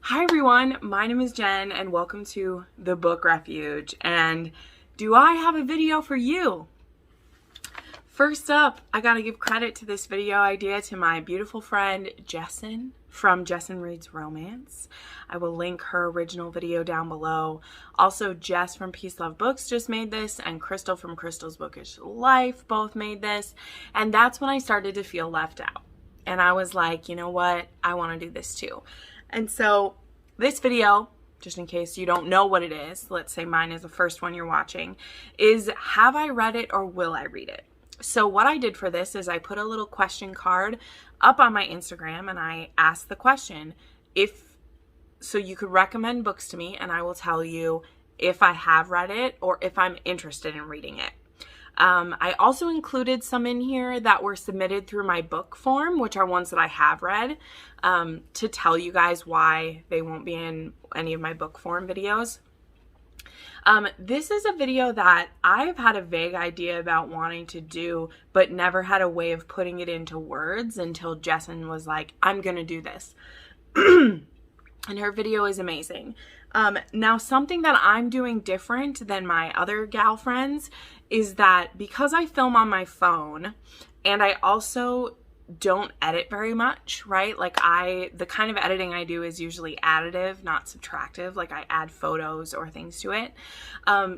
Hi everyone, my name is Jen and welcome to the Book Refuge. And do I have a video for you? First up, I gotta give credit to this video idea to my beautiful friend Jessin from Jessin Reads Romance. I will link her original video down below. Also, Jess from Peace Love Books just made this, and Crystal from Crystal's Bookish Life both made this. And that's when I started to feel left out. And I was like, you know what? I want to do this too. And so this video, just in case you don't know what it is, let's say mine is the first one you're watching, is have I read it or will I read it? So what I did for this is I put a little question card up on my Instagram and I asked the question, so you could recommend books to me and I will tell you if I have read it or if I'm interested in reading it. I also included some in here that were submitted through my book form, which are ones that I have read, to tell you guys why they won't be in any of my book form videos. This is a video that I've had a vague idea about wanting to do, but never had a way of putting it into words until Jessin was like, I'm going to do this. And her video is amazing. Now, something that I'm doing different than my other gal friends is that because I film on my phone and I also don't edit very much, right? Like the kind of editing I do is usually additive, not subtractive. Like I add photos or things to it.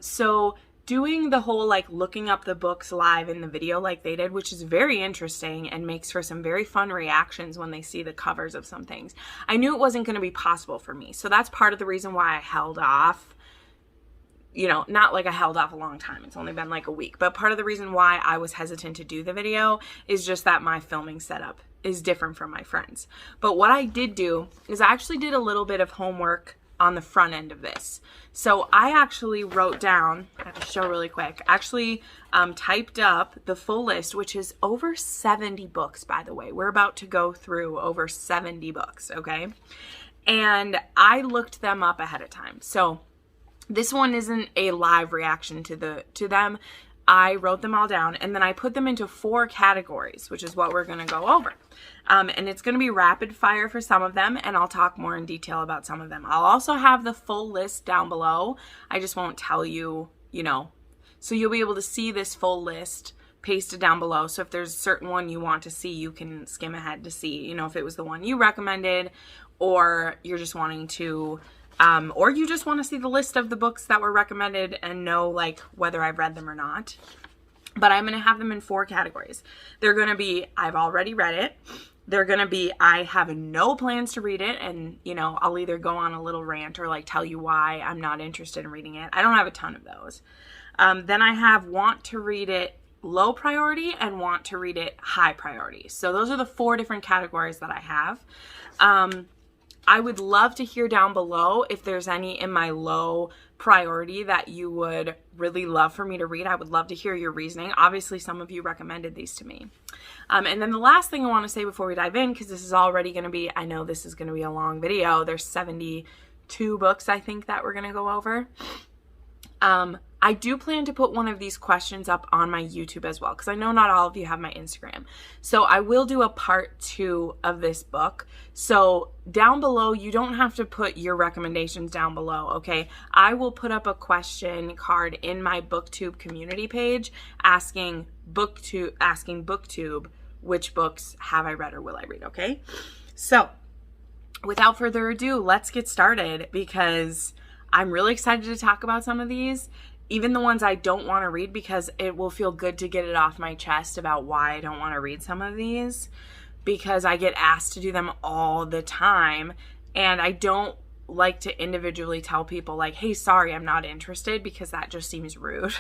So doing the whole like looking up the books live in the video like they did, which is very interesting and makes for some very fun reactions when they see the covers of some things. I knew it wasn't going to be possible for me. So that's part of the reason why I held off. You know, not like I held off a long time. It's only been like a week. But part of the reason why I was hesitant to do the video is just that my filming setup is different from my friends. But what I did do is I actually did a little bit of homework on the front end of this. So I actually wrote down, I have to show really quick, actually typed up the full list, which is over 70 books, by the way. We're about to go through over 70 books, okay? And I looked them up ahead of time. So this one isn't a live reaction to them. I wrote them all down and then I put them into 4 categories, which is what we're going to go over. And it's going to be rapid fire for some of them, and I'll talk more in detail about some of them. I'll also have the full list down below. I just won't tell you, so you'll be able to see this full list pasted down below. So if there's a certain one you want to see, you can skim ahead to see, if it was the one you recommended, or you're just wanting to or you just want to see the list of the books that were recommended and know like whether I've read them or not. But I'm going to have them in 4 categories. They're going to be, I've already read it. They're going to be, I have no plans to read it. And, I'll either go on a little rant or like tell you why I'm not interested in reading it. I don't have a ton of those. Then I have want to read it low priority and want to read it high priority. So those are the 4 different categories that I have. I would love to hear down below if there's any in my low priority that you would really love for me to read. I would love to hear your reasoning. Obviously, some of you recommended these to me. And then the last thing I want to say before we dive in, because this is already going to be, I know this is going to be a long video. There's 72 books, I think, that we're going to go over. I do plan to put one of these questions up on my YouTube as well, because I know not all of you have my Instagram. So I will do a part 2 of this book. So down below, you don't have to put your recommendations down below, okay? I will put up a question card in my BookTube community page asking BookTube which books have I read or will I read, okay? So without further ado, let's get started because I'm really excited to talk about some of these. Even the ones I don't want to read, because it will feel good to get it off my chest about why I don't want to read some of these, because I get asked to do them all the time and I don't like to individually tell people like, hey, sorry, I'm not interested, because that just seems rude.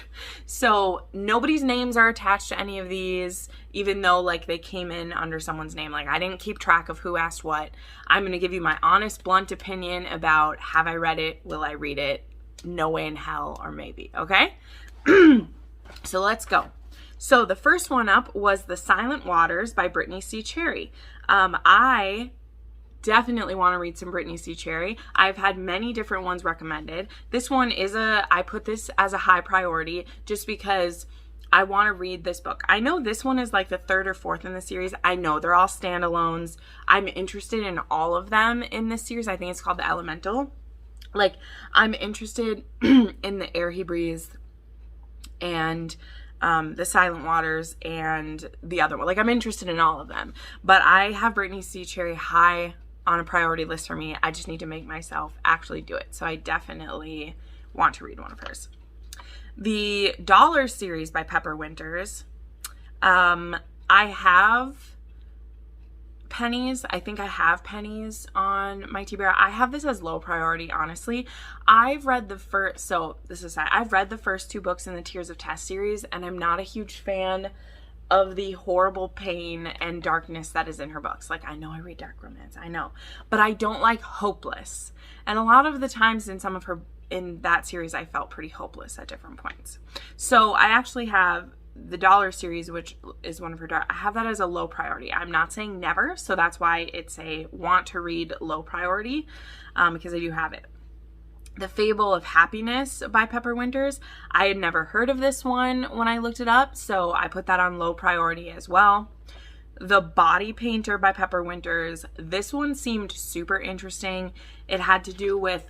So nobody's names are attached to any of these, even though like they came in under someone's name. Like I didn't keep track of who asked what. I'm going to give you my honest, blunt opinion about have I read it, will I read it, no way in hell, or maybe, okay? So let's go. So the first one up was The Silent Waters by Brittany C. Cherry. I definitely want to read some Brittany C. Cherry. I've had many different ones recommended. This one is I put this as a high priority just because I want to read this book. I know this one is like the 3rd or 4th in the series. I know they're all standalones. I'm interested in all of them in this series. I think it's called The Elemental. Like, I'm interested in the air he breathes and the Silent Waters and the other one. Like, I'm interested in all of them. But I have Brittany C. Cherry high on a priority list for me. I just need to make myself actually do it. So I definitely want to read one of hers. The Dollar series by Pepper Winters. I have pennies. I think I have pennies on my TBR. I have this as low priority, honestly. I've read the first, I've read the first 2 books in the Tears of Tess series, and I'm not a huge fan of the horrible pain and darkness that is in her books. Like, I know I read dark romance, I know, but I don't like hopeless. And a lot of the times in that series, I felt pretty hopeless at different points. So I actually have the Dollar series, which is one of her I have that as a low priority. I'm not saying never, so that's why it's a want to read low priority, because I do have it. The Fable of Happiness by Pepper Winters. I had never heard of this one when I looked it up, so I put that on low priority as well. The Body Painter by Pepper Winters. This one seemed super interesting. It had to do with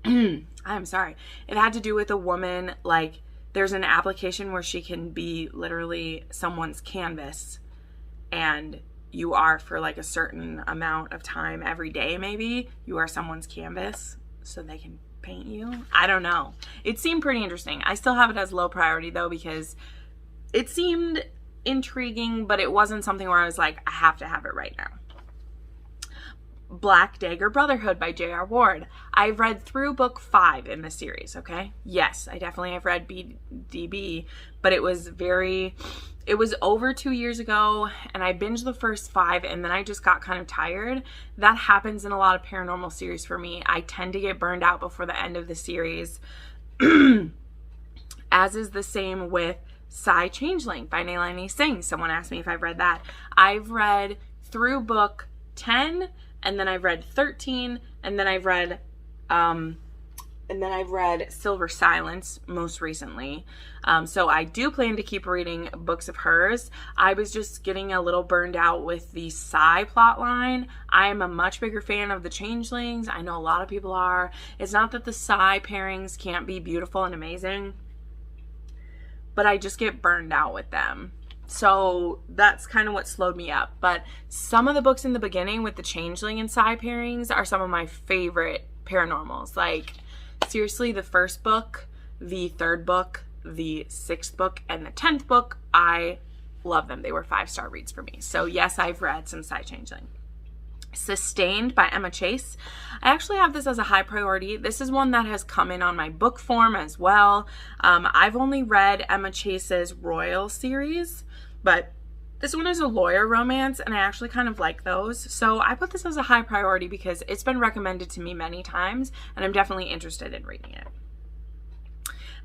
I'm sorry. It had to do with a woman, like, there's an application where she can be literally someone's canvas, and you are, for like a certain amount of time every day, maybe, you are someone's canvas so they can paint you. I don't know. It seemed pretty interesting. I still have it as low priority though, because it seemed intriguing, but it wasn't something where I was like, I have to have it right now. Black Dagger Brotherhood by J.R. Ward. I've read through book 5 in the series, okay? Yes, I definitely have read BDB, but it was over 2 years ago, and I binged the first 5, and then I just got kind of tired. That happens in a lot of paranormal series for me. I tend to get burned out before the end of the series, as is the same with Changeling by Nalini Singh. Someone asked me if I've read that. I've read through book 10, and then I've read 13, and then I've read Silver Silence most recently. So I do plan to keep reading books of hers. I was just getting a little burned out with the Psy plot line. I am a much bigger fan of the Changelings. I know a lot of people are. It's not that the Psy pairings can't be beautiful and amazing, but I just get burned out with them. So that's kind of what slowed me up. But some of the books in the beginning with the Changeling and Psy pairings are some of my favorite paranormals. Like, seriously, the first book, the 3rd book, the 6th book, and the 10th book, I love them. They were 5-star reads for me. So yes, I've read some Psy Changeling. Sustained by Emma Chase. I actually have this as a high priority. This is one that has come in on my book form as well. I've only read Emma Chase's Royal series, but this one is a lawyer romance, and I actually kind of like those. So I put this as a high priority because it's been recommended to me many times, and I'm definitely interested in reading it.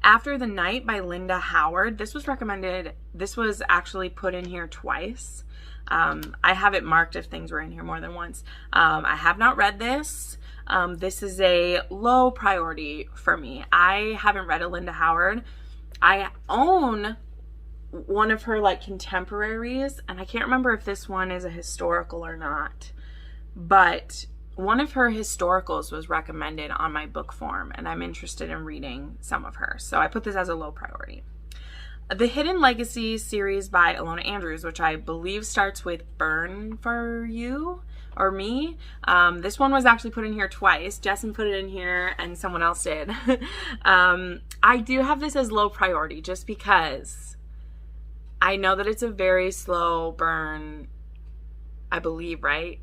After the Night by Linda Howard. This was recommended. This was actually put in here twice. I have it marked if things were in here more than once. I have not read this. This is a low priority for me. I haven't read a Linda Howard. I own one of her like contemporaries, and I can't remember if this one is a historical or not, but one of her historicals was recommended on my book form, and I'm interested in reading some of her. So I put this as a low priority. The Hidden Legacy series by Ilona Andrews, which I believe starts with Burn for You or Me. This one was actually put in here twice. Jessen put it in here and someone else did. I do have this as low priority just because I know that it's a very slow burn, I believe, right?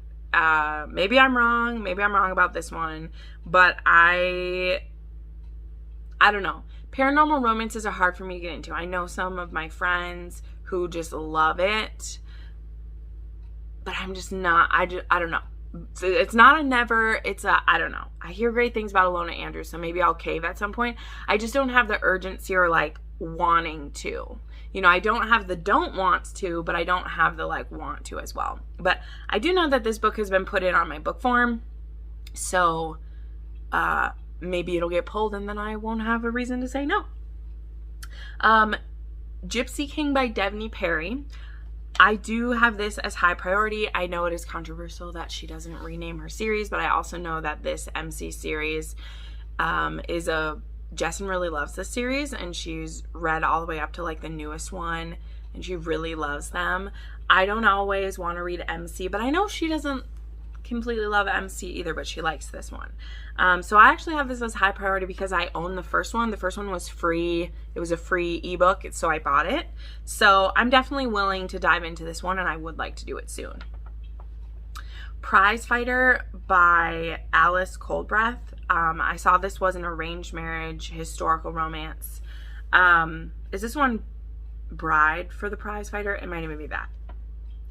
Maybe I'm wrong. Maybe I'm wrong about this one, but I don't know. Paranormal romances are hard for me to get into. I know some of my friends who just love it, but I'm just not. I don't know. It's not a never. It's a, I don't know. I hear great things about Ilona Andrews, so maybe I'll cave at some point. I just don't have the urgency or like wanting to. You know, I don't have the don't want to, but I don't have the like want to as well. But I do know that this book has been put in on my book form, so maybe it'll get pulled and then I won't have a reason to say no. Gypsy King by Devney Perry. I do have this as high priority. I know it is controversial that she doesn't rename her series, but I also know that this MC series is Jessin really loves this series, and she's read all the way up to like the newest one, and she really loves them. I don't always want to read MC, but I know she doesn't completely love MC either, but she likes this one. So I actually have this as high priority because I own the first one. The first one was free. It was a free ebook, so I bought it. So I'm definitely willing to dive into this one, and I would like to do it soon. Prizefighter by Alice Coldbreath. I saw this was an arranged marriage historical romance. Is this one Bride for the Prizefighter? It might even be that,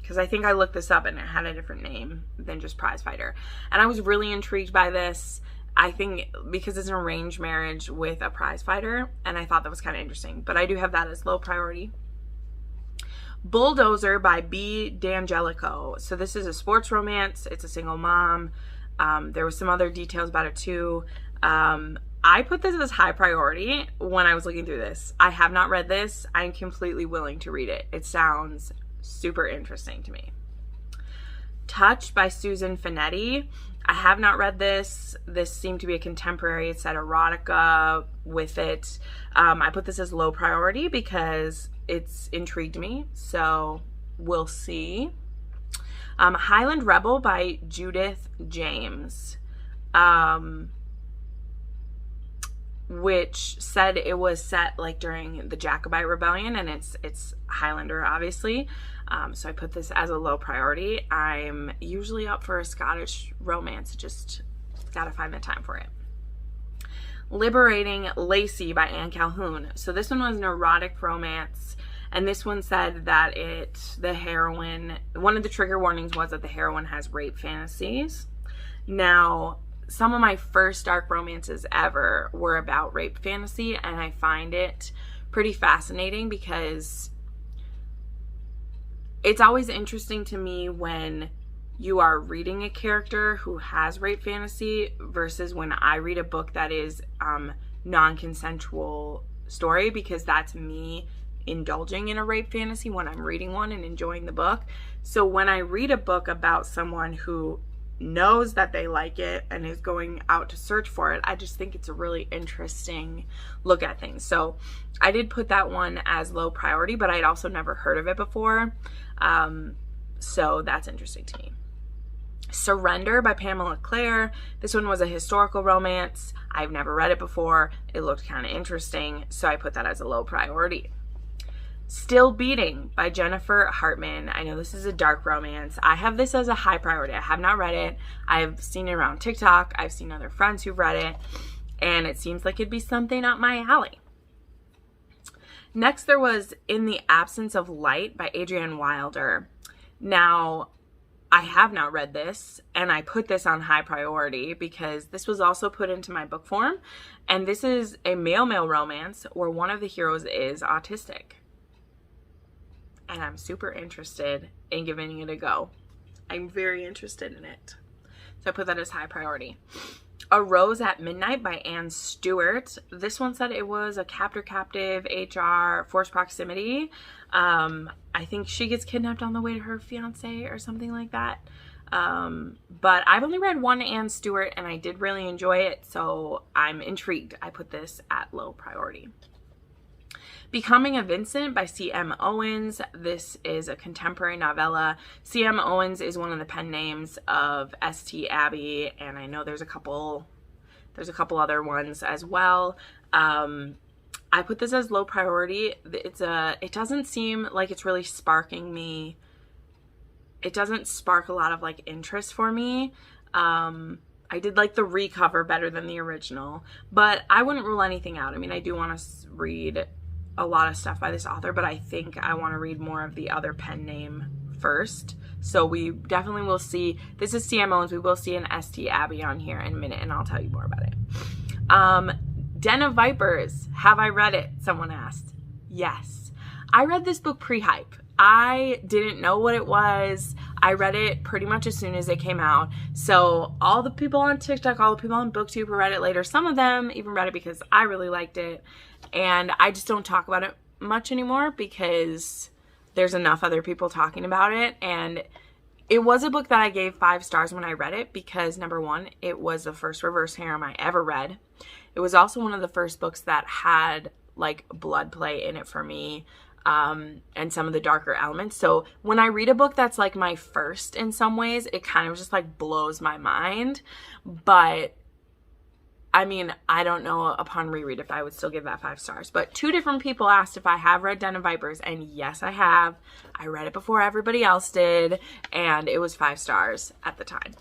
because I think I looked this up and it had a different name than just Prizefighter. And I was really intrigued by this. I think because it's an arranged marriage with a prizefighter, and I thought that was kind of interesting. But I do have that as low priority. Bulldozer by B. Dangelico. So this is a sports romance. It's a single mom. There was some other details about it too. I put this as high priority when I was looking through this. I have not read this. I'm completely willing to read it. It sounds super interesting to me. Touch by Susan Fanetti. I have not read this. This seemed to be a contemporary. It said erotica with it. I put this as low priority because it's intrigued me, so we'll see. Highland Rebel by Judith James, which said it was set like during the Jacobite rebellion, and it's Highlander obviously. So I put this as a low priority. I'm usually up for a Scottish romance, just gotta find the time for it. Liberating Lacey by Anne Calhoun. So this one was an erotic romance, and this one said that the heroine, one of the trigger warnings was that the heroine has rape fantasies. Now, some of my first dark romances ever were about rape fantasy, and I find it pretty fascinating because it's always interesting to me when you are reading a character who has rape fantasy versus when I read a book that is non-consensual story, because that's me indulging in a rape fantasy when I'm reading one and enjoying the book. So when I read a book about someone who knows that they like it and is going out to search for it, I just think it's a really interesting look at things. So I did put that one as low priority, but I'd also never heard of it before. So that's interesting to me. Surrender by Pamela Clare. This one was a historical romance. I've never read it before. It looked kind of interesting, so I put that as a low priority. Still Beating by Jennifer Hartman. I know this is a dark romance. I have this as a high priority. I have not read it. I've seen it around TikTok. I've seen other friends who've read it, and it seems like it'd be something up my alley. Next, there was In the Absence of Light by Adrienne Wilder. Now, I have not read this, and I put this on high priority because this was also put into my book form, and this is a male-male romance where one of the heroes is autistic. And I'm super interested in giving it a go. I'm very interested in it. So I put that as high priority. A Rose at Midnight by Anne Stuart. This one said it was a captor-captive HR forced proximity. I think she gets kidnapped on the way to her fiance or something like that. But I've only read one Anne Stuart and I did really enjoy it, so I'm intrigued. I put this at low priority. Becoming a Vincent by C.M. Owens. This is a contemporary novella. C.M. Owens is one of the pen names of St. Abbey, and I know there's a couple other ones as well. I put this as low priority. It doesn't seem like it's really sparking me. It doesn't spark a lot of like interest for me. I did like the recover better than the original, but I wouldn't rule anything out. I mean, I do want to read a lot of stuff by this author, but I think I want to read more of the other pen name first. So we definitely will see. This is C.M. Owens. We will see an St. Abbey on here in a minute, and I'll tell you more about it. Den of Vipers. Have I read it? Someone asked. Yes. I read this book pre-hype. I didn't know what it was. I read it pretty much as soon as it came out. So all the people on TikTok, all the people on BookTube who read it later, some of them even read it because I really liked it. And I just don't talk about it much anymore because there's enough other people talking about it. And it was a book that I gave 5 stars when I read it because, number one, it was the first reverse harem I ever read. It was also one of the first books that had like blood play in it for me, and some of the darker elements. So when I read a book that's like my first in some ways, it kind of just like blows my mind. But I mean, I don't know upon reread if I would still give that 5 stars. But 2 different people asked if I have read Den of Vipers, and yes, I have. I read it before everybody else did, and it was 5 stars at the time.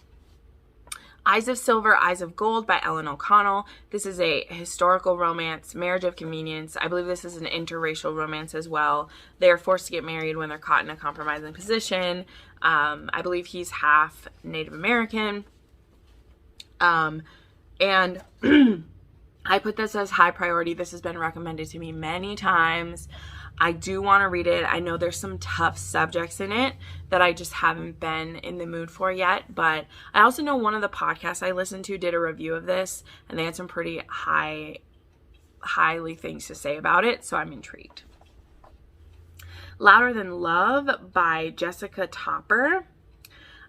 Eyes of Silver, Eyes of Gold by Ellen O'Connell. This is a historical romance, marriage of convenience. I believe this is an interracial romance as well. They are forced to get married when they're caught in a compromising position. I believe he's half Native American. And I put this as high priority. This has been recommended to me many times. I do want to read it. I know there's some tough subjects in it that I just haven't been in the mood for yet. But I also know one of the podcasts I listened to did a review of this, and they had some pretty highly things to say about it. So I'm intrigued. Louder Than Love by Jessica Topper.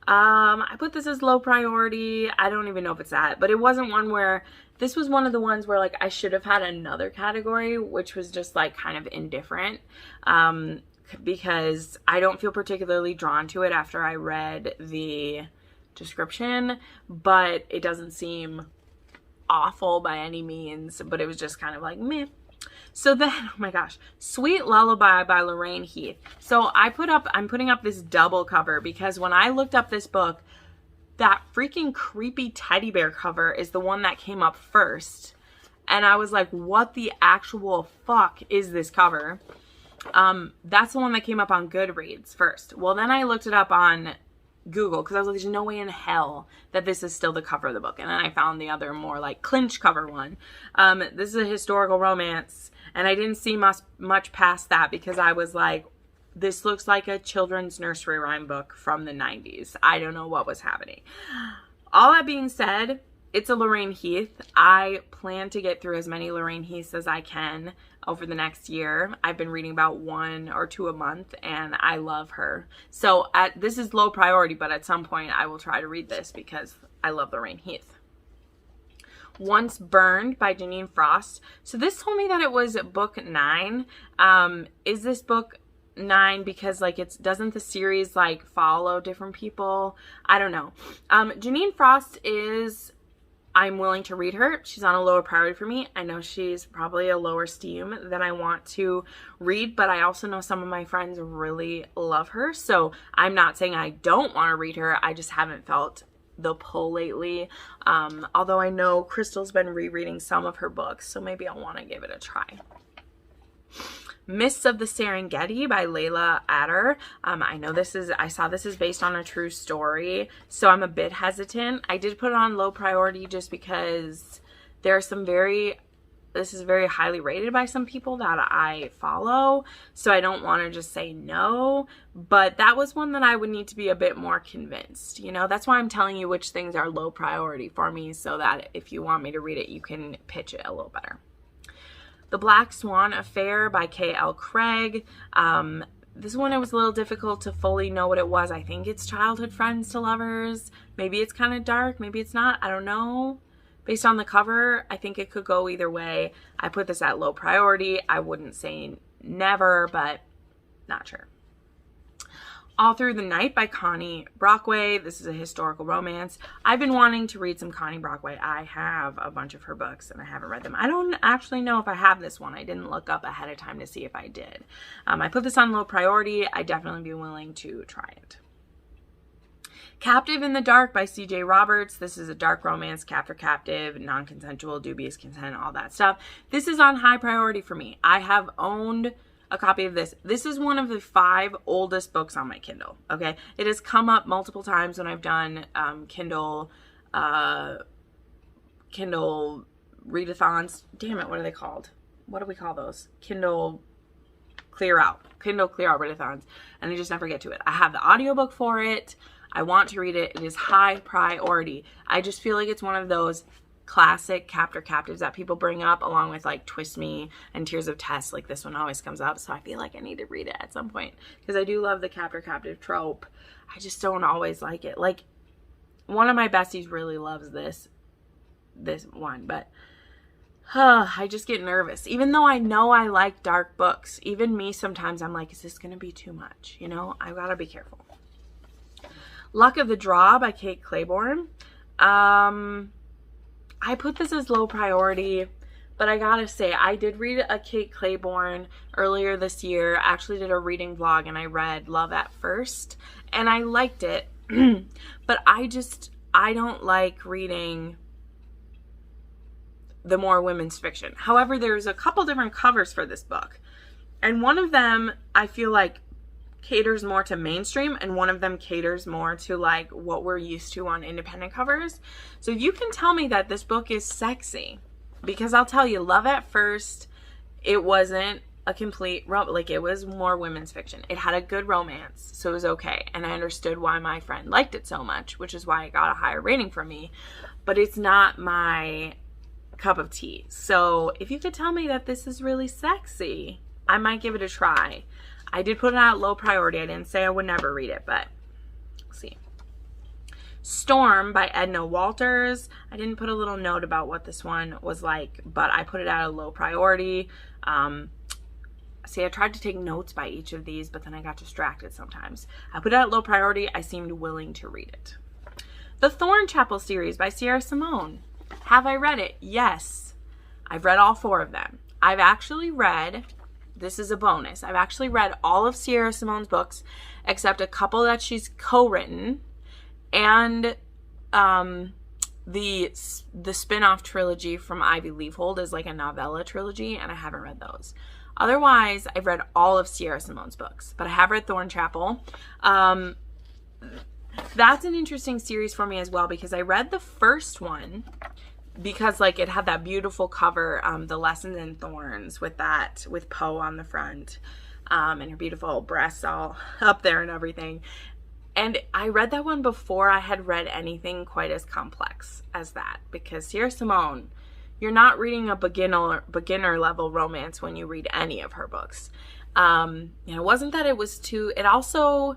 I put this as low priority. I don't even know if it's that, but it wasn't one where, this was one of the ones where like I should have had another category, which was just like kind of indifferent, because I don't feel particularly drawn to it after I read the description, but it doesn't seem awful by any means, but it was just kind of like meh. So then, oh my gosh, Sweet Lullaby by Lorraine Heath. So I'm putting up this double cover because when I looked up this book, that freaking creepy teddy bear cover is the one that came up first. And I was like, what the actual fuck is this cover? That's the one that came up on Goodreads first. Well, then I looked it up on Google because I was like, there's no way in hell that this is still the cover of the book. And then I found the other more like clinch cover one. This is a historical romance, and I didn't see much past that because I was like, this looks like a children's nursery rhyme book from the 90s. I don't know what was happening. All that being said, it's a Lorraine Heath. I plan to get through as many Lorraine Heaths as I can over the next year. I've been reading about 1 or 2 a month, and I love her. So this is low priority, but at some point I will try to read this because I love Lorraine Heath. Once Burned by Janine Frost. So this told me that it was book 9. Is this book 9 because like doesn't the series like follow different people? I don't know. Janine Frost is, I'm willing to read her. She's on a lower priority for me. I know she's probably a lower steam than I want to read, but I also know some of my friends really love her. So I'm not saying I don't want to read her. I just haven't felt the pull lately. Although I know Crystal's been rereading some of her books, so maybe I'll want to give it a try. Mists of the Serengeti by Layla Adder. I saw this is based on a true story, so I'm a bit hesitant. I did put it on low priority just because there are some this is very highly rated by some people that I follow, so I don't want to just say no, but that was one that I would need to be a bit more convinced. You know, that's why I'm telling you which things are low priority for me, so that if you want me to read it, you can pitch it a little better. The Black Swan Affair by K.L. Craig. This one, it was a little difficult to fully know what it was. I think it's childhood friends to lovers. Maybe it's kind of dark. Maybe it's not. I don't know. Based on the cover, I think it could go either way. I put this at low priority. I wouldn't say never, but not sure. All Through the Night by Connie Brockway. This is a historical romance. I've been wanting to read some Connie Brockway. I have a bunch of her books and I haven't read them. I don't actually know if I have this one. I didn't look up ahead of time to see if I did. I put this on low priority. I'd definitely be willing to try it. Captive in the Dark by C.J. Roberts. This is a dark romance, captive, non-consensual, dubious consent, all that stuff. This is on high priority for me. I have owned a copy of this. This is one of the 5 oldest books on my Kindle, okay? It has come up multiple times when I've done Kindle readathons. Damn it, what are they called? What do we call those? Kindle Clear Out readathons, and I just never get to it. I have the audiobook for it. I want to read it. It is high priority. I just feel like it's one of those, classic Captor captives that people bring up, along with like Twist Me and Tears of Tess. Like this one always comes up, so I feel like I need to read it at some point because I do love the Captor captive trope. I just don't always like it. Like one of my besties really loves this one, but I just get nervous. Even though I know I like dark books, even me sometimes I'm like, is this gonna be too much? You know, I've got to be careful. Luck of the Draw by Kate Claiborne. I put this as low priority, but I gotta say, I did read a Kate Claiborne earlier this year. I actually did a reading vlog and I read Love at First and I liked it, but I don't like reading the more women's fiction. However, there's a couple different covers for this book, and one of them I feel like caters more to mainstream, and one of them caters more to like what we're used to on independent covers. So you can tell me that this book is sexy, because I'll tell you, Love at First, it wasn't a complete like it was more women's fiction. It had a good romance, so it was okay, and I understood why my friend liked it so much, which is why it got a higher rating from me. But it's not my cup of tea. So if you could tell me that this is really sexy, I might give it a try. I did put it out low priority. I didn't say I would never read it, but we'll see. Storm by Edna Walters. I didn't put a little note about what this one was like, but I put it at a low priority. See, I tried to take notes by each of these, but then I got distracted sometimes. I put it at low priority. I seemed willing to read it. The Thorn Chapel series by Sierra Simone. Have I read it? Yes. I've read all 4 of them. I've actually read, this is a bonus, I've actually read all of Sierra Simone's books except a couple that she's co-written, and the spin-off trilogy from Ivy Leavehold is like a novella trilogy, and I haven't read those. Otherwise, I've read all of Sierra Simone's books, but I have read Thorn Chapel. That's an interesting series for me as well, because I read the first one because like it had that beautiful cover, The Lessons in Thorns, with Poe on the front, and her beautiful breasts all up there and everything. And I read that one before I had read anything quite as complex as that, because Sierra Simone, you're not reading a beginner level romance when you read any of her books. It wasn't that it was too, it also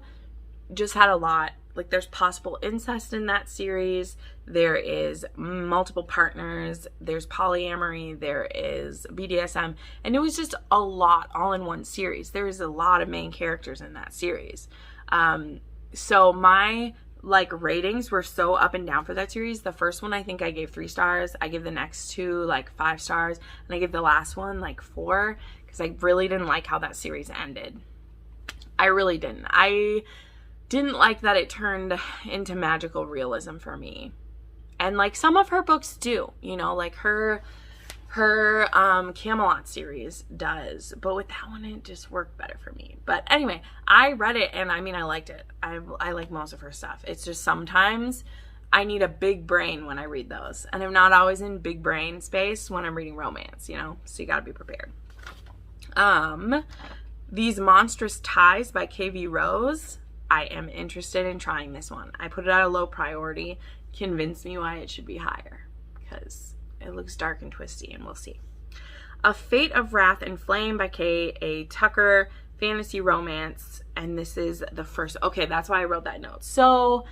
just had a lot. Like, there's possible incest in that series. There is multiple partners. There's polyamory. There is BDSM. And it was just a lot all in one series. There is a lot of main characters in that series. So my, like, ratings were so up and down for that series. The first one, I think I gave 3 stars. I gave the next 2, like, 5 stars. And I gave the last one, like, 4. Because I really didn't like how that series ended. I really didn't. I didn't like that it turned into magical realism for me. And like some of her books do, you know, like her Camelot series does, but with that one it just worked better for me. But anyway, I read it and I mean I liked it. I like most of her stuff. It's just sometimes I need a big brain when I read those, and I'm not always in big brain space when I'm reading romance, you know, so you got to be prepared. These Monstrous Ties by KV Rose. I am interested in trying this one. I put it at a low priority. Convince me why it should be higher, because it looks dark and twisty, and we'll see. A Fate of Wrath and Flame by K.A. Tucker, fantasy romance, and this is the first. Okay, that's why I wrote that note. So,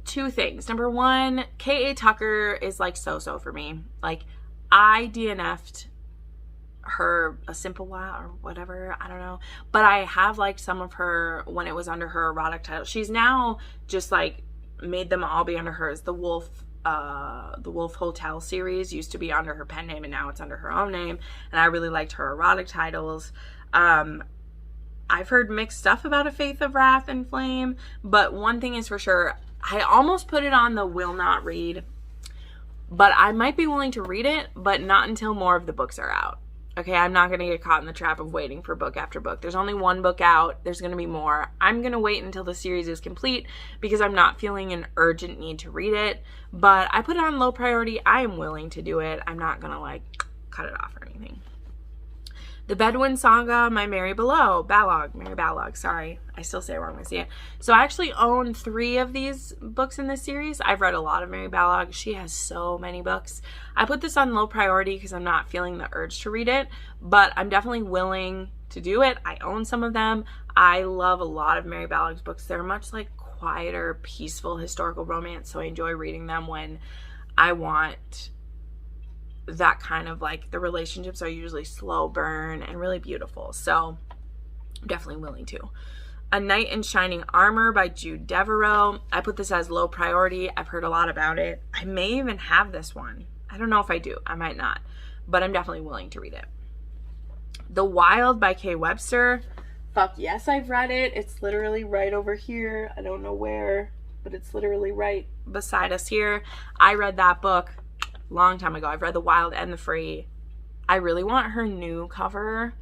2 things. Number 1, K.A. Tucker is like so-so for me. Like, I DNF'd her A Simple While or whatever, I don't know, but I have liked some of her when it was under her erotic title. She's now just like made them all be under hers. The Wolf Hotel series used to be under her pen name, and now it's under her own name, and I really liked her erotic titles. I've heard mixed stuff about A Fate of Wrath and Flame, but one thing is for sure, I almost put it on the will not read, but I might be willing to read it, but not until more of the books are out. Okay, I'm not going to get caught in the trap of waiting for book after book. There's only 1 book out. There's going to be more. I'm going to wait until the series is complete because I'm not feeling an urgent need to read it. But I put it on low priority. I am willing to do it. I'm not going to, like, cut it off or anything. The Bedouin Saga by Mary BALOGH, sorry. I still say it wrong when I see it. So I actually own 3 of these books in this series. I've read a lot of Mary BALOGH. She has so many books. I put this on low priority because I'm not feeling the urge to read it, but I'm definitely willing to do it. I own some of them. I love a lot of Mary BALOGH's books. They're much like quieter, peaceful historical romance, so I enjoy reading them when I want that kind of, like, the relationships are usually slow burn and really beautiful, so I'm definitely willing to. A Knight in Shining Armor by Jude Devereaux. I put this as low priority. I've heard a lot about it. I may even have this one. I don't know if I do. I might not, but I'm definitely willing to read it. The Wild by Kay Webster. Fuck yes, I've read it. It's literally right over here. I don't know where, but it's literally right beside us here. I read that book a long time ago. I've read The Wild and The Free. I really want her new cover.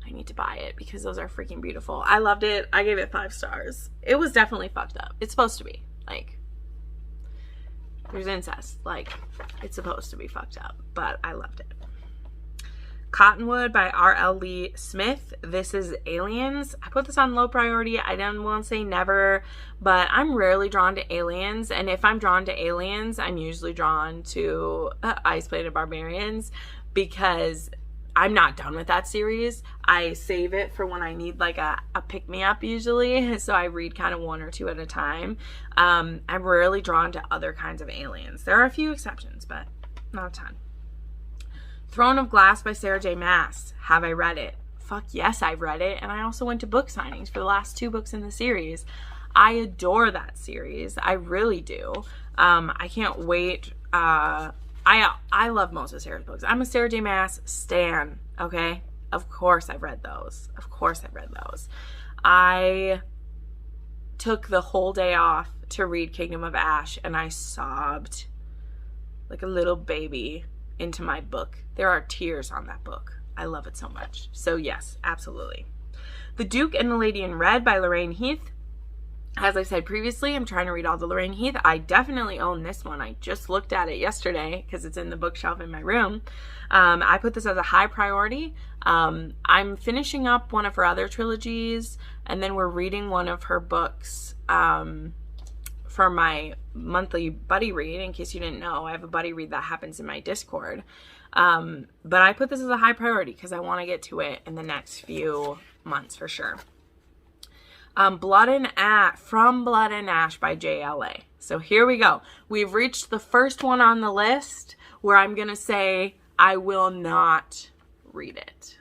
I need to buy it because those are freaking beautiful. I loved it. I gave it 5 stars. It was definitely fucked up. It's supposed to be. Like, there's incest. Like, it's supposed to be fucked up, but I loved it. Cottonwood by R.L. Lee Smith. This is aliens. I put this on low priority. I don't want to say never, but I'm rarely drawn to aliens. And if I'm drawn to aliens, I'm usually drawn to Ice Planet Barbarians because I'm not done with that series. I save it for when I need like a pick-me-up usually. So I read kind of 1 or 2 at a time. I'm rarely drawn to other kinds of aliens. There are a few exceptions, but not a ton. Throne of Glass by Sarah J. Maas. Have I read it? Fuck yes, I've read it. And I also went to book signings for the last 2 books in the series. I adore that series. I really do. I can't wait. I love most of Sarah's books. I'm a Sarah J. Maas stan, okay? Of course I've read those. I took the whole day off to read Kingdom of Ash, and I sobbed like a little baby into my book. There are tears on that book. I love it so much. So yes, absolutely. The Duke and the Lady in Red by Lorraine Heath. As I said previously, I'm trying to read all the Lorraine Heath. I definitely own this one. I just looked at it yesterday because it's in the bookshelf in my room. I put this as a high priority. I'm finishing up one of her other trilogies, and then we're reading one of her books for my monthly buddy read. In case you didn't know, I have a buddy read that happens in my Discord. But I put this as a high priority because I want to get to it in the next few months for sure. From Blood and Ash by JLA. So here we go. We've reached the first one on the list where I'm going to say I will not read it.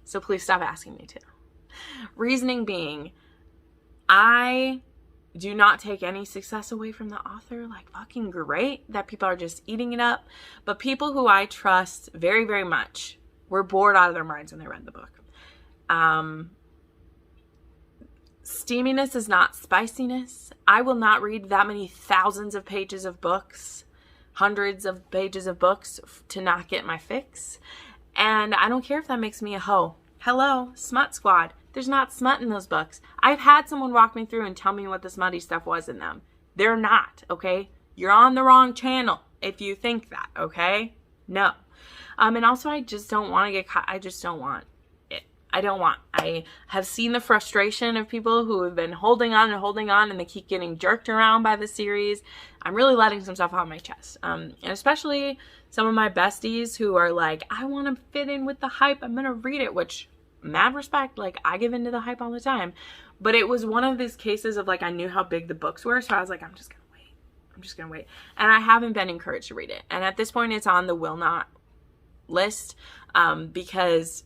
So please stop asking me to. Reasoning being, I do not take any success away from the author. Like, fucking great that people are just eating it up. But people who I trust very, very much were bored out of their minds when they read the book. Steaminess is not spiciness. I will not read that many thousands of pages of books, hundreds of pages of books to not get my fix. And I don't care if that makes me a hoe. Hello, Smut Squad. There's not smut in those books. I've had someone walk me through and tell me what the smutty stuff was in them. They're not, okay? You're on the wrong channel if you think that, okay? No. And also, I just don't want to get caught. I just don't want it. I have seen the frustration of people who have been holding on, and they keep getting jerked around by the series. I'm really letting some stuff on my chest. And especially some of my besties who are like, I want to fit in with the hype. I'm going to read it, which, mad respect, like, I give into the hype all the time. But it was one of these cases of, like, I knew how big the books were, so I was like, I'm just gonna wait. And I haven't been encouraged to read it. And at this point, it's on the will not list, because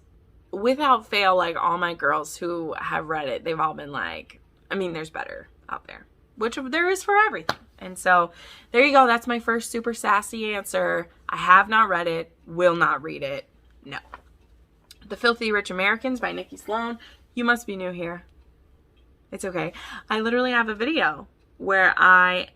without fail, like, all my girls who have read it, they've all been like, I mean, there's better out there, which there is for everything. And so there you go. That's my first super sassy answer. I have not read it, will not read it. No. The Filthy Rich Americans by Nikki Sloan. You must be new here. It's okay. I literally have a video where I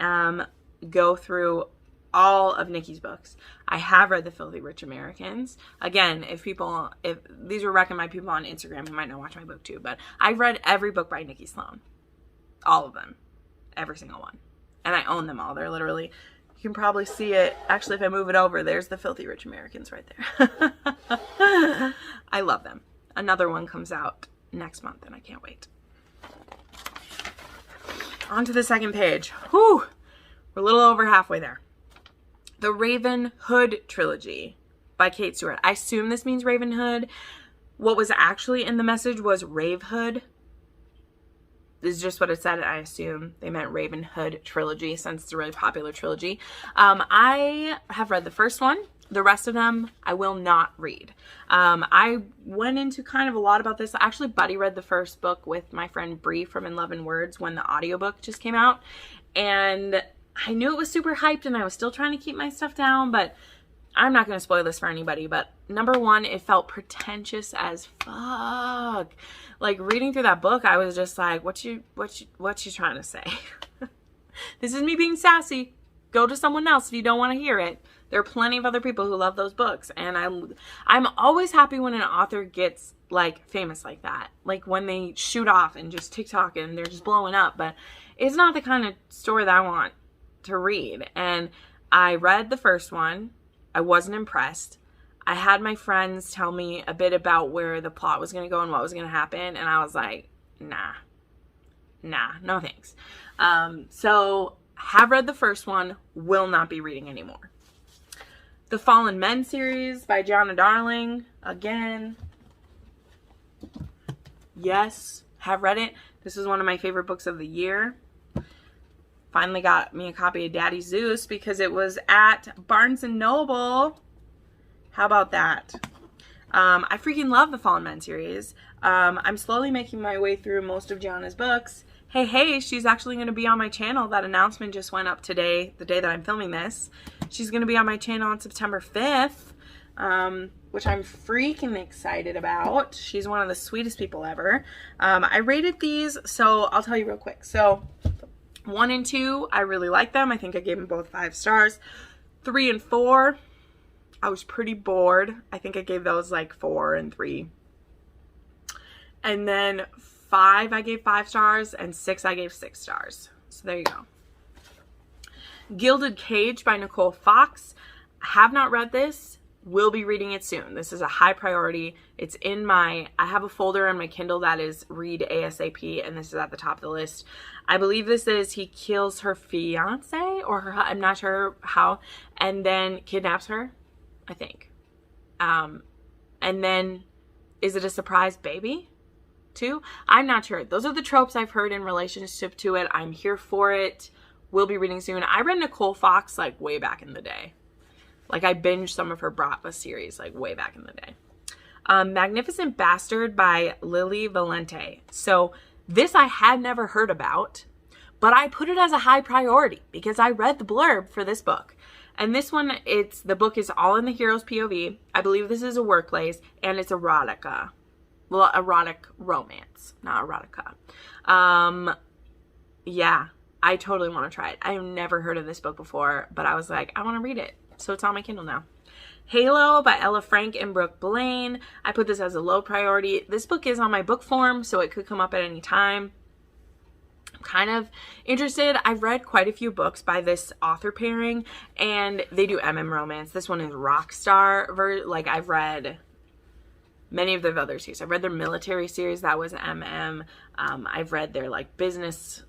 go through all of Nikki's books. I have read The Filthy Rich Americans. Again, if these were recommended by people on Instagram who might not watch my book too, but I've read every book by Nikki Sloan. All of them. Every single one. And I own them all. They're literally, you can probably see it. Actually, if I move it over, there's The Filthy Rich Americans right there. I love them. Another one comes out next month and I can't wait. On to the second page. Whew. We're a little over halfway there. The Raven Hood Trilogy by Kate Stewart. I assume this means Raven Hood. What was actually in the message was Rave Hood. This is just what it said. I assume they meant Raven Hood Trilogy since it's a really popular trilogy. I have read the first one. The rest of them I will not read. I went into kind of a lot about this. Actually, Buddy read the first book with my friend Bree from In Love and Words when the audiobook just came out. And I knew it was super hyped and I was still trying to keep my stuff down, but I'm not going to spoil this for anybody. But number one, it felt pretentious as fuck. Like reading through that book, I was just like, what you trying to say? This is me being sassy. Go to someone else if you don't want to hear it. There are plenty of other people who love those books. And I'm always happy when an author gets like famous like that. Like when they shoot off and just TikTok and they're just blowing up. But it's not the kind of story that I want to read. And I read the first one. I wasn't impressed. I had my friends tell me a bit about where the plot was going to go and what was going to happen. And I was like, nah, no thanks. So have read the first one, will not be reading anymore. The Fallen Men series by Gianna Darling. Again, yes, have read it. This is one of my favorite books of the year. Finally got me a copy of Daddy Zeus because it was at Barnes & Noble. How about that? I freaking love the Fallen Men series. I'm slowly making my way through most of Gianna's books. Hey, she's actually going to be on my channel. That announcement just went up today, the day that I'm filming this. She's going to be on my channel on September 5th, which I'm freaking excited about. She's one of the sweetest people ever. I rated these, so I'll tell you real quick. So 1 and 2, I really like them. I think I gave them both 5 stars. 3 and 4, I was pretty bored. I think I gave those like 4 and 3. And then 5, I gave 5 stars, and 6, I gave 6 stars. So there you go. Gilded Cage by Nicole Fox. I have not read this. Will be reading it soon. This is a high priority. It's in I have a folder on my Kindle that is Read ASAP, and this is at the top of the list. I believe this is he kills her fiance or her, I'm not sure how, and then kidnaps her, I think. And then is it a surprise baby too? I'm not sure. Those are the tropes I've heard in relationship to it. I'm here for it. Will be reading soon. I read Nicole Fox like way back in the day. Like I binged some of her Brava series like way back in the day. Magnificent Bastard by Lily Valente. So this I had never heard about, but I put it as a high priority because I read the blurb for this book. And this one, the book is all in the hero's POV. I believe this is a workplace and it's erotica. Well, erotic romance, not erotica. Yeah, I totally want to try it. I have never heard of this book before, but I was like, I want to read it. So it's on my Kindle now. Halo by Ella Frank and Brooke Blaine. I put this as a low priority. This book is on my book form, so it could come up at any time. I'm kind of interested. I've read quite a few books by this author pairing, and they do romance. This one is Rockstar. Like, I've read many of their other series. I've read their military series. That was I've read their, like, business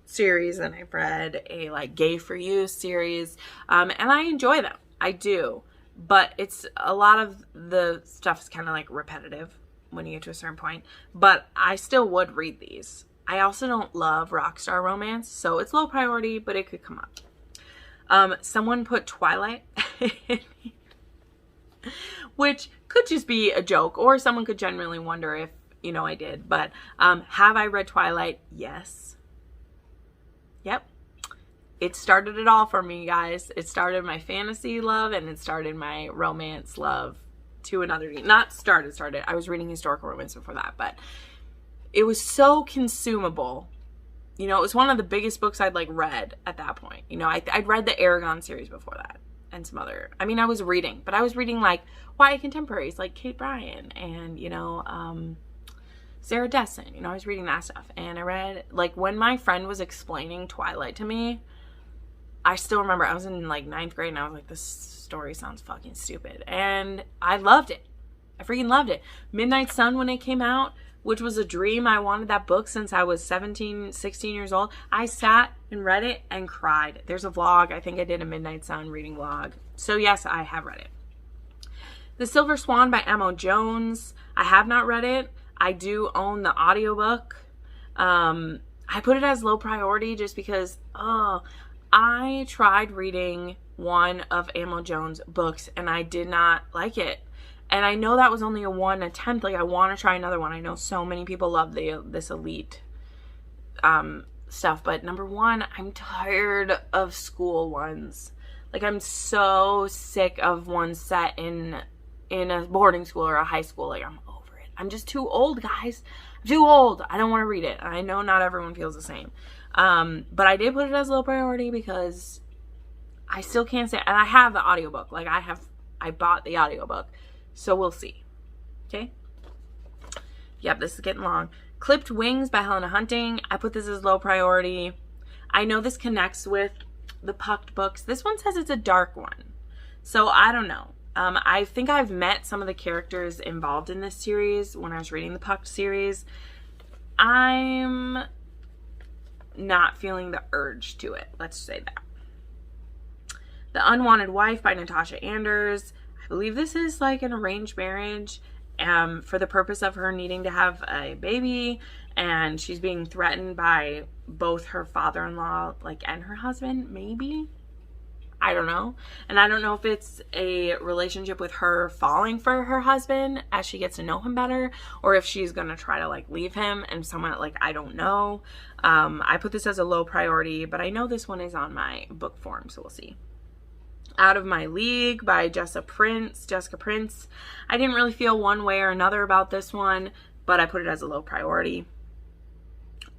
series, and I've read a like Gay for You series, and I enjoy them. I do, but it's a lot of the stuff is kind of like repetitive when you get to a certain point, but I still would read these. I also don't love Rockstar romance, so it's low priority, but it could come up. Someone put Twilight which could just be a joke, or someone could genuinely wonder if, you know, I did, but have I read Twilight? Yes. Yep. It started it all for me, guys. It started my fantasy love and it started my romance love to another. Not started. I was reading historical romance before that, but it was so consumable. You know, it was one of the biggest books I'd like read at that point. You know, I'd read the Aragon series before that and some other. I mean, I was reading like YA contemporaries like Kate Bryan and, you know, Sarah Dessen, you know, I was reading that stuff, and I read, like, when my friend was explaining Twilight to me, I still remember I was in, like, 9th grade, and I was like, this story sounds fucking stupid, and I loved it. I freaking loved it. Midnight Sun, when it came out, which was a dream. I wanted that book since I was 17, 16 years old. I sat and read it and cried. There's a vlog. I think I did a Midnight Sun reading vlog. So yes, I have read it. The Silver Swan by M.O. Jones. I have not read it. I do own the audiobook. I put it as low priority just because, I tried reading one of M.O. Jones' books and I did not like it. And I know that was only a one attempt. Like, I want to try another one. I know so many people love this elite stuff. But number one, I'm tired of school ones. Like, I'm so sick of ones set in a boarding school or a high school. Like, I'm over it. I'm just too old, guys. I'm too old. I don't want to read it. I know not everyone feels the same. But I did put it as low priority because I still can't say, and I have the audiobook. Like, I bought the audiobook. So we'll see. Okay? Yep, this is getting long. Clipped Wings by Helena Hunting. I put this as low priority. I know this connects with the Pucked books. This one says it's a dark one. So I don't know. I think I've met some of the characters involved in this series when I was reading the Pucked series. I'm not feeling the urge to it. Let's say that. The Unwanted Wife by Natasha Anders. I believe this is like an arranged marriage for the purpose of her needing to have a baby, and she's being threatened by both her father-in-law and her husband, maybe. I don't know. And I don't know if it's a relationship with her falling for her husband as she gets to know him better, or if she's going to try to leave him and someone I don't know. I put this as a low priority, but I know this one is on my book form, so we'll see. Out of My League by Jessica Prince. I didn't really feel one way or another about this one, but I put it as a low priority.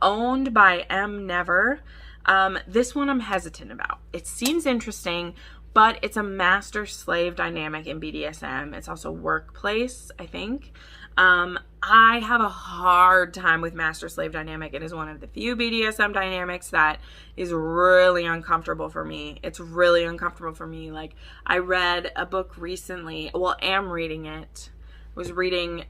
Owned by M. Never. This one I'm hesitant about. It seems interesting, but it's a master-slave dynamic in BDSM. It's also workplace, I think. I have a hard time with master-slave dynamic. It is one of the few BDSM dynamics that is really uncomfortable for me. It's really uncomfortable for me. I read a book recently. Well, am reading it. I was reading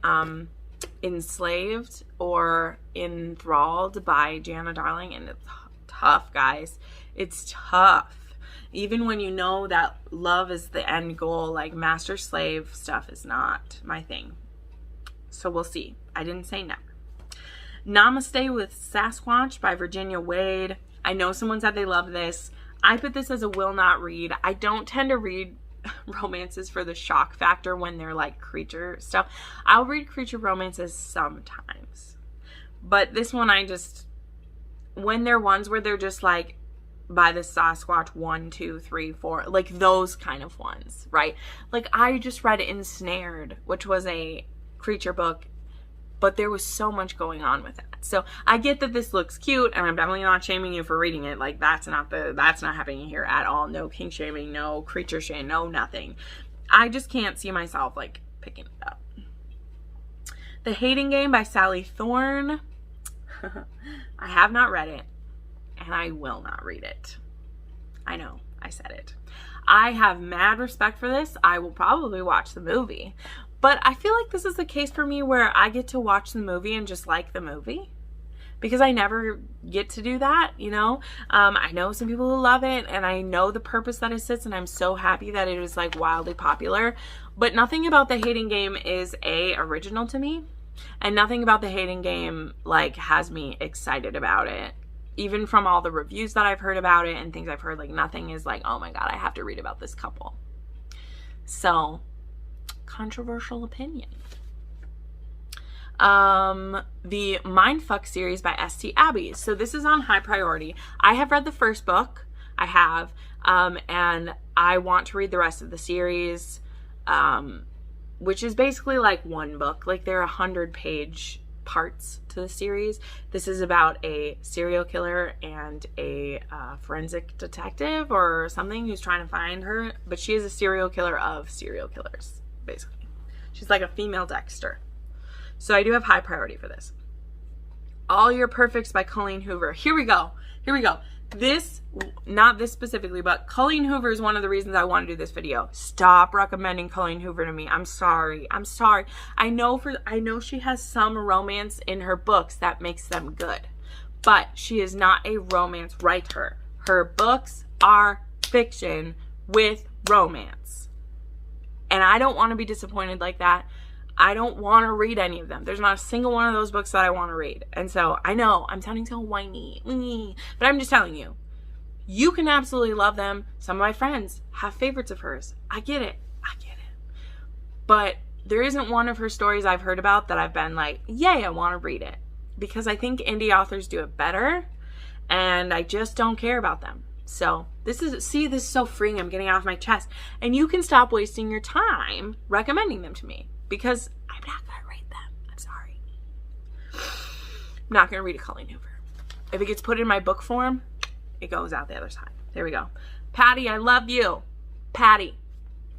Enslaved or Enthralled by Jana Darling, and it's tough, guys. It's tough. Even when you know that love is the end goal, master-slave stuff is not my thing. So we'll see. I didn't say never. Namaste with Sasquatch by Virginia Wade. I know someone said they love this. I put this as a will not read. I don't tend to read romances for the shock factor when they're creature stuff. I'll read creature romances sometimes. But this one when they're ones where they're just by the Sasquatch 1, 2, 3, 4, those kind of ones, right? I just read Ensnared, which was a creature book, but there was so much going on with that. So I get that this looks cute, and I'm definitely not shaming you for reading it. That's not happening here at all. No kink shaming, no creature shame, no nothing. I just can't see myself picking it up. The Hating Game by Sally Thorne. I have not read it, and I will not read it. I know, I said it. I have mad respect for this. I will probably watch the movie. But I feel like this is the case for me where I get to watch the movie and just like the movie. Because I never get to do that, I know some people who love it, and I know the purpose that it sits, and I'm so happy that it is wildly popular. But nothing about The Hating Game is original to me. And nothing about The Hating Game has me excited about it. Even from all the reviews that I've heard about it and things I've heard, nothing is oh my god, I have to read about this couple. So, controversial opinion. The Mindfuck series by St. Abbey. So this is on high priority. I have read the first book. I have. And I want to read the rest of the series. Which is basically one book. There are 100-page parts to the series. This is about a serial killer and a forensic detective or something who's trying to find her. But she is a serial killer of serial killers, basically. She's a female Dexter. So I do have high priority for this. All Your Perfects by Colleen Hoover. Here we go. not this specifically, but Colleen Hoover is one of the reasons I want to do this video. Stop recommending Colleen Hoover to me. I'm sorry. I'm sorry. I know she has some romance in her books that makes them good, but she is not a romance writer. Her books are fiction with romance. And I don't want to be disappointed like that. I don't want to read any of them. There's not a single one of those books that I want to read. And so I know I'm sounding so whiny, but I'm just telling you, you can absolutely love them. Some of my friends have favorites of hers. I get it. I get it. But there isn't one of her stories I've heard about that I've been like, yay, I want to read it. Because I think indie authors do it better, and I just don't care about them. So this is so freeing. I'm getting off my chest. And you can stop wasting your time recommending them to me, because I'm not going to read them. I'm sorry. I'm not going to read a Colleen Hoover. If it gets put in my book form, it goes out the other side. There we go. Patty, I love you. Patty.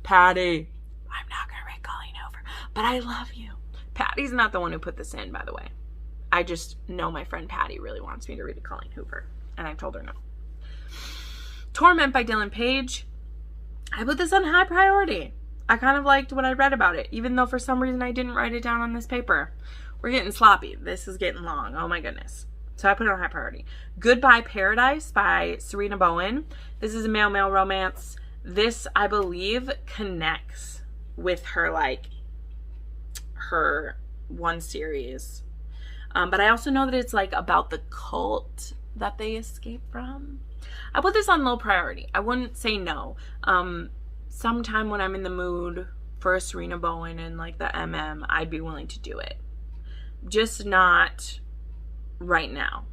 I'm not going to read Colleen Hoover, but I love you. Patty's not the one who put this in, by the way. I just know my friend Patty really wants me to read a Colleen Hoover, and I've told her no. Torment by Dylan Page. I put this on high priority. I kind of liked what I read about it, even though for some reason I didn't write it down on this paper. We're getting sloppy. This is getting long. Oh my goodness. So I put it on high priority. Goodbye Paradise by Serena Bowen. This is a male-male romance. This, I believe, connects with her, her one series. But I also know that it's about the cult that they escape from. I put this on low priority. I wouldn't say no. Sometime when I'm in the mood for a Serena Bowen and the I'd be willing to do it. Just not right now.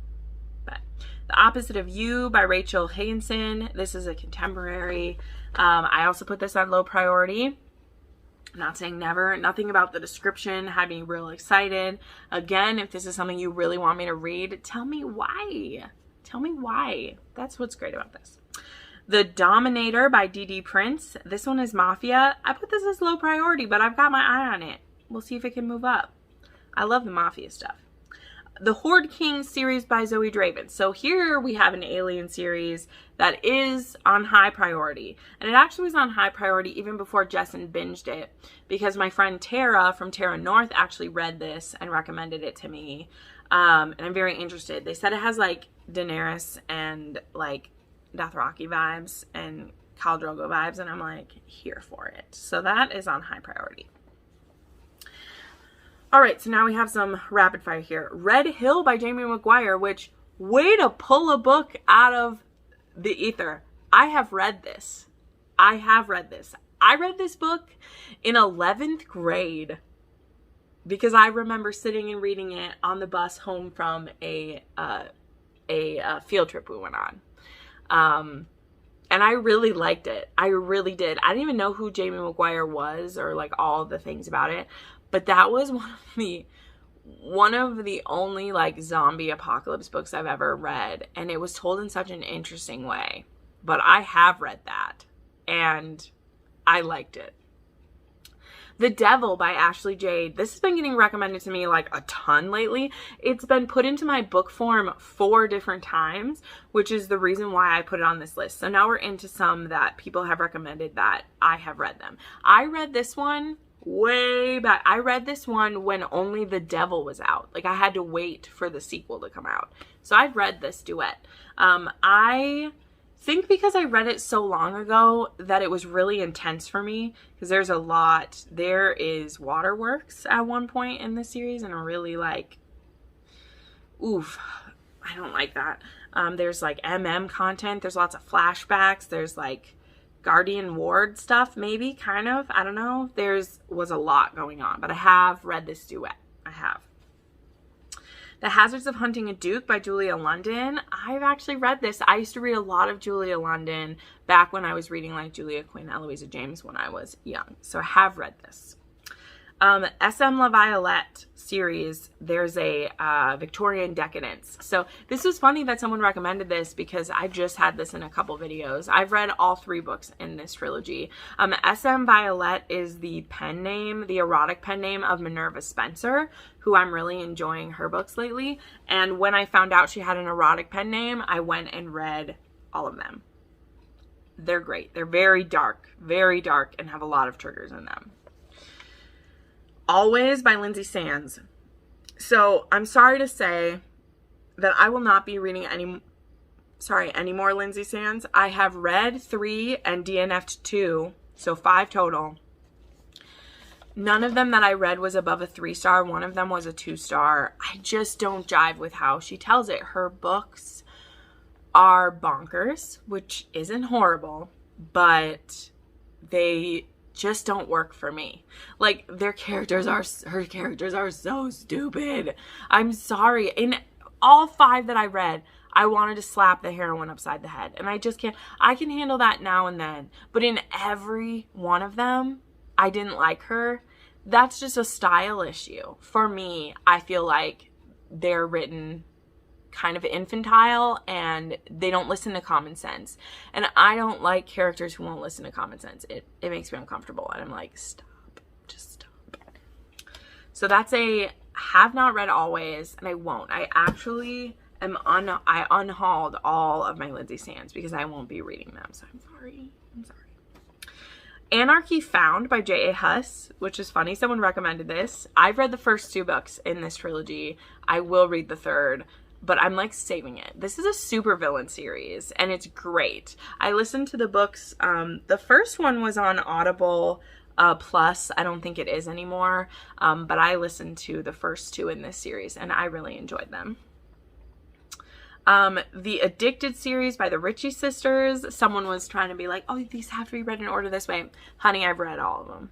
But The Opposite of You by Rachel Higginson. This is a contemporary. I also put this on low priority. I'm not saying never. Nothing about the description had me real excited. Again, if this is something you really want me to read, tell me why. Tell me why. That's what's great about this. The Dominator by D.D. Prince. This one is Mafia. I put this as low priority, but I've got my eye on it. We'll see if it can move up. I love the Mafia stuff. The Horde King series by Zoe Draven. So here we have an alien series that is on high priority. And it actually was on high priority even before Jesson binged it, because my friend Tara from Tara North actually read this and recommended it to me. And I'm very interested. They said it has Daenerys and Dothraki vibes and Khal Drogo vibes, and I'm here for it. So that is on high priority. All right, so now we have some rapid fire here. Red Hill by Jamie McGuire, which, way to pull a book out of the ether. I have read this. I read this book in 11th grade because I remember sitting and reading it on the bus home from a field trip we went on. And I really liked it. I really did. I didn't even know who Jamie McGuire was or all the things about it. But that was one of the only zombie apocalypse books I've ever read. And it was told in such an interesting way. But I have read that. And I liked it. The Devil by Ashley Jade. This has been getting recommended to me a ton lately. It's been put into my book form 4 different times, which is the reason why I put it on this list. So now we're into some that people have recommended that I have read them. I read this one way back. I read this one when only The Devil was out. I had to wait for the sequel to come out. So I've read this duet. I think because I read it so long ago that it was really intense for me, because there's a lot. There is waterworks at one point in the series, and I'm really oof, I don't like that. There's content. There's lots of flashbacks. There's Guardian Ward stuff, maybe, kind of. I don't know. Was a lot going on, but I have read this duet. I have. The Hazards of Hunting a Duke by Julia London. I've actually read this. I used to read a lot of Julia London back when I was reading Julia Quinn, Eloisa James when I was young. So I have read this. SM La Violette series, there's a Victorian Decadence. So this was funny that someone recommended this because I just had this in a couple videos. I've read all 3 books in this trilogy. SM Violette is the pen name, the erotic pen name of Minerva Spencer, who I'm really enjoying her books lately. And when I found out she had an erotic pen name, I went and read all of them. They're great. They're very dark, and have a lot of triggers in them. Always by Lindsay Sands. So I'm sorry to say that I will not be reading any more Lindsay Sands. I have read 3 and DNF'd 2, so 5 total. None of them that I read was above a 3-star. One of them was a 2-star. I just don't jive with how she tells it. Her books are bonkers, which isn't horrible, but they just don't work for me. Like, her characters are so stupid. I'm sorry. In all 5 that I read, I wanted to slap the heroine upside the head, and I just can't. I can handle that now and then, but in every one of them, I didn't like her. That's just a style issue. For me, I feel like they're written kind of infantile and they don't listen to common sense. And I don't like characters who won't listen to common sense. It makes me uncomfortable. And I'm like, stop. Just stop. So that's a have not read Always, and I won't. I actually I unhauled all of my Lindsay Sands because I won't be reading them. So I'm sorry. Anarchy Found by J.A. Huss, which is funny. Someone recommended this. I've read the first 2 books in this trilogy. I will read the 3rd. But I'm like saving it. This is a supervillain series and it's great. I listened to the books. The first one was on Audible Plus. I don't think it is anymore. But I listened to the first 2 in this series and I really enjoyed them. The Addicted series by the Ritchie sisters. Someone was trying to be like, oh, these have to be read in order this way. Honey, I've read all of them.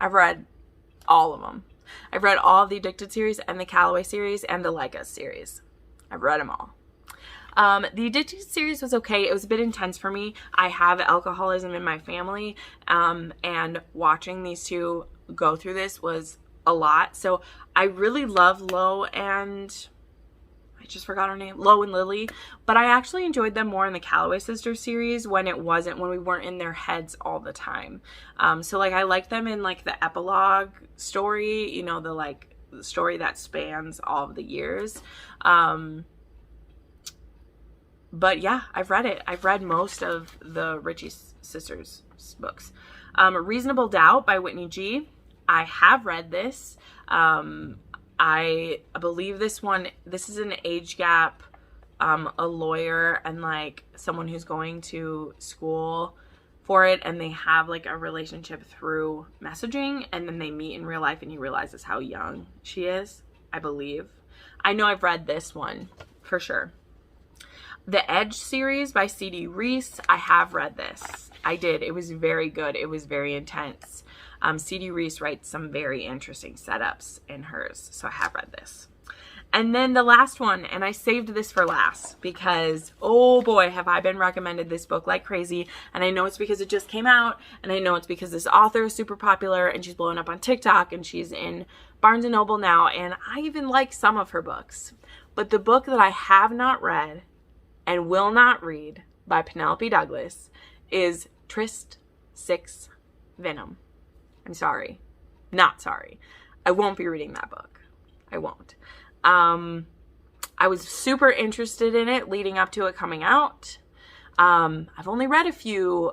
I've read all of them. I've read all of the Addicted series and the Calloway series and the Like Us series. I've read them all. The Addicted series was okay. It was a bit intense for me. I have alcoholism in my family, and watching these 2 go through this was a lot. So I really love Lo and... I just forgot her name. Lo and Lily. But I actually enjoyed them more in the Calloway Sisters series when we weren't in their heads all the time. So like I liked them in like the epilogue story, you know, the like story that spans all of the years. But yeah, I've read it. I've read most of the Ritchie sisters books. Reasonable Doubt by Whitney G. I have read this. I believe this is an age gap, a lawyer and like someone who's going to school for it, and they have like a relationship through messaging, and then they meet in real life and he realizes how young she is, I believe. I know I've read this one for sure. The Edge series by C.D. Reese. I have read this. I did. It was very good. It was very intense. C.D. Reese writes some very interesting setups in hers, so I have read this. And then the last one, and I saved this for last because, oh boy, have I been recommended this book like crazy. And I know it's because it just came out, and I know it's because this author is super popular, and she's blowing up on TikTok, and she's in Barnes & Noble now, and I even like some of her books. But the book that I have not read and will not read by Penelope Douglas is Trist 6 Venom. I'm sorry. Not sorry. I won't be reading that book. I won't. I was super interested in it leading up to it coming out. I've only read a few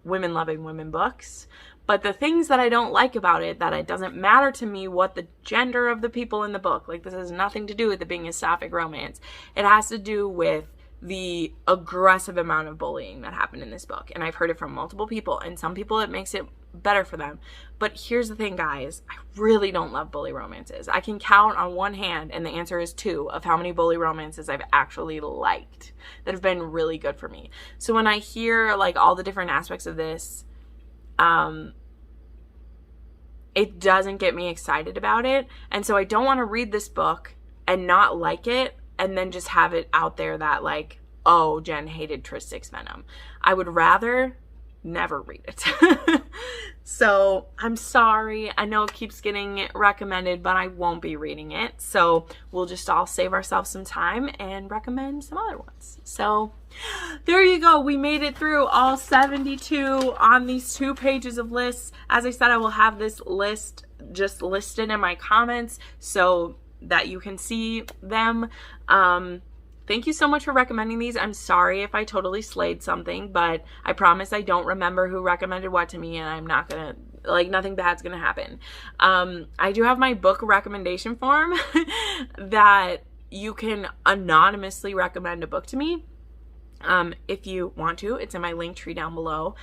women loving women books, but the things that I don't like about it, that it doesn't matter to me what the gender of the people in the book, like this has nothing to do with it being a sapphic romance. It has to do with the aggressive amount of bullying that happened in this book. And I've heard it from multiple people, and some people it makes it better for them. But here's the thing, guys. I really don't love bully romances. I can count on one hand, and the answer is 2, of how many bully romances I've actually liked that have been really good for me. So when I hear like all the different aspects of this, it doesn't get me excited about it. And so I don't want to read this book and not like it, and then just have it out there that like, oh, Jen hated Trist 6 Venom. I would rather never read it. So I'm sorry. I know it keeps getting recommended, but I won't be reading it. So we'll just all save ourselves some time and recommend some other ones. So there you go. We made it through all 72 on these 2 pages of lists. As I said, I will have this list just listed in my comments so that you can see them. Thank you so much for recommending these. I'm sorry if I totally slayed something, but I promise I don't remember who recommended what to me, and I'm not gonna, like, nothing bad's gonna happen. I do have my book recommendation form that you can anonymously recommend a book to me if you want to. It's in my link tree down below.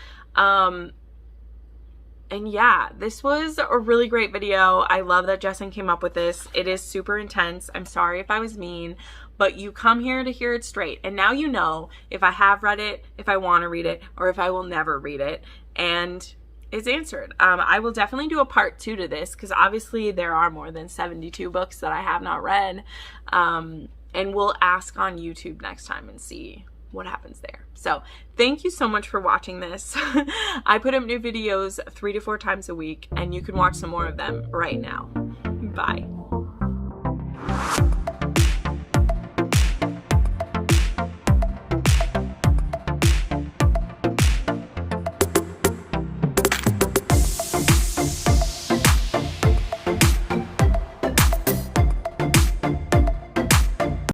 And yeah, this was a really great video. I love that Justin came up with this. It is super intense. I'm sorry if I was mean, but you come here to hear it straight. And now you know if I have read it, if I want to read it, or if I will never read it. And it's answered. I will definitely do a part 2 to this because obviously there are more than 72 books that I have not read. And we'll ask on YouTube next time and see what happens there. So thank you so much for watching this. I put up new videos 3 to 4 times a week, and you can watch some more of them right now. Bye.